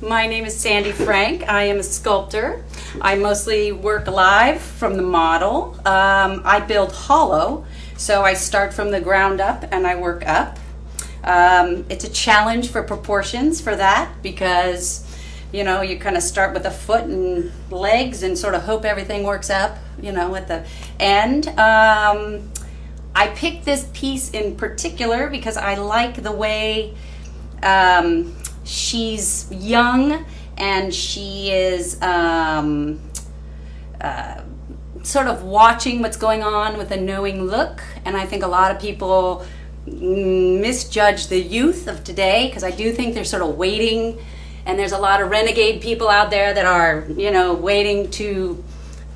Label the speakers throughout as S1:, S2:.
S1: My name is Sandy Frank. I am a sculptor. I mostly work live from the model. I build hollow, so I start from the ground up and I work up. It's a challenge for proportions for that because, you know, you kind of start with a foot and legs and sort of hope everything works up, you know, at the end. I picked this piece in particular because I like the way she's young and she is sort of watching what's going on with a knowing look, and I think a lot of people misjudge the youth of today because I do think they're sort of waiting, and there's a lot of renegade people out there that are, you know, waiting to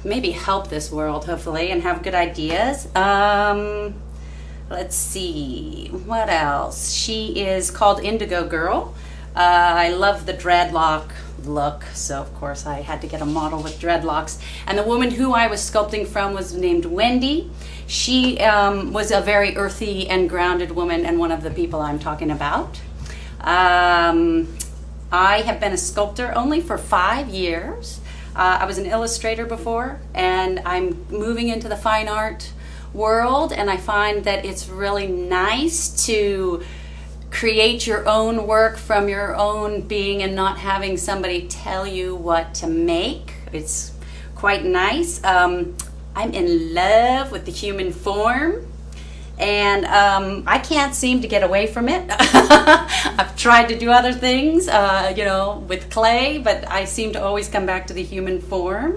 S1: maybe help this world, hopefully, and have good ideas. Let's see, what else? She is called Indigo Girl. I love the dreadlock look, so of course I had to get a model with dreadlocks. And the woman who I was sculpting from was named Wendy. She was a very earthy and grounded woman, and one of the people I'm talking about. I have been a sculptor only for 5 years. I was an illustrator before, and I'm moving into the fine art world, and I find that it's really nice to create your own work from your own being and not having somebody tell you what to make. It's quite nice. I'm in love with the human form, and I can't seem to get away from it. I've tried to do other things, you know, with clay, but I seem to always come back to the human form.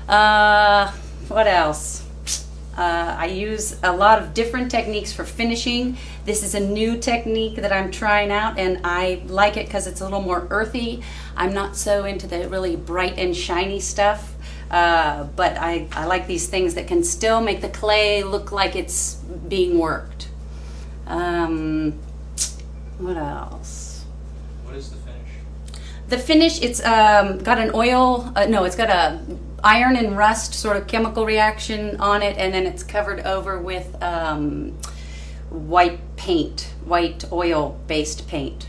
S1: What else? I use a lot of different techniques for finishing. This is a new technique that I'm trying out, and I like it because it's a little more earthy. I'm not so into the really bright and shiny stuff, but I like these things that can still make the clay look like it's being worked. What else?
S2: What is the finish?
S1: The finish, it's got an oil, no, it's got a iron and rust sort of chemical reaction on it, and then it's covered over with white paint, white oil-based paint.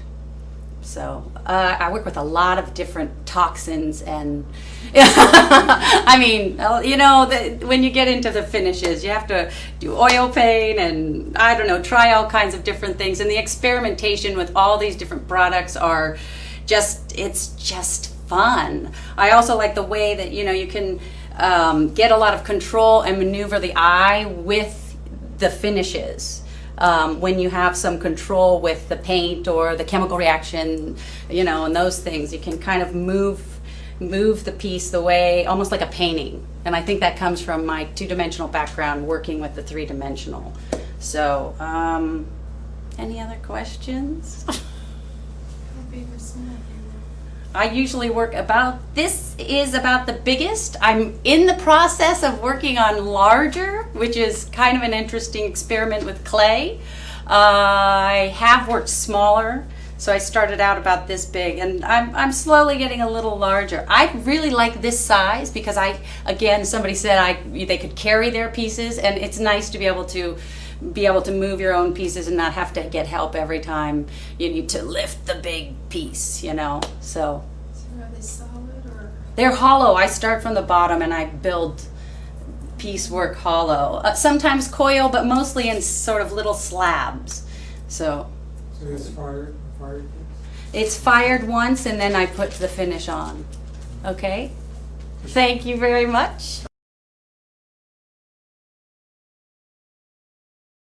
S1: So I work with a lot of different toxins, and I mean, you know, when you get into the finishes, you have to do oil paint and, I don't know, try all kinds of different things, and the experimentation with all these different products are just, it's just fun. I also like the way that, you know, you can get a lot of control and maneuver the eye with the finishes. When you have some control with the paint or the chemical reaction, you know, and those things, you can kind of move the piece the way, almost like a painting. And I think that comes from my two-dimensional background working with the three-dimensional. So, any other questions? I usually work about, this is about the biggest. I'm in the process of working on larger, which is kind of an interesting experiment with clay. I have worked smaller, so I started out about this big, and I'm slowly getting a little larger. I really like this size because again, somebody said they could carry their pieces, and it's nice to be able to move your own pieces and not have to get help every time you need to lift the big piece, you know. So
S3: are they solid or?
S1: They're hollow. I start from the bottom and I build piecework hollow. Sometimes coil, but mostly in sort of little slabs. So
S4: it's fired?
S1: It's fired once, and then I put the finish on. Okay? Thank you very much.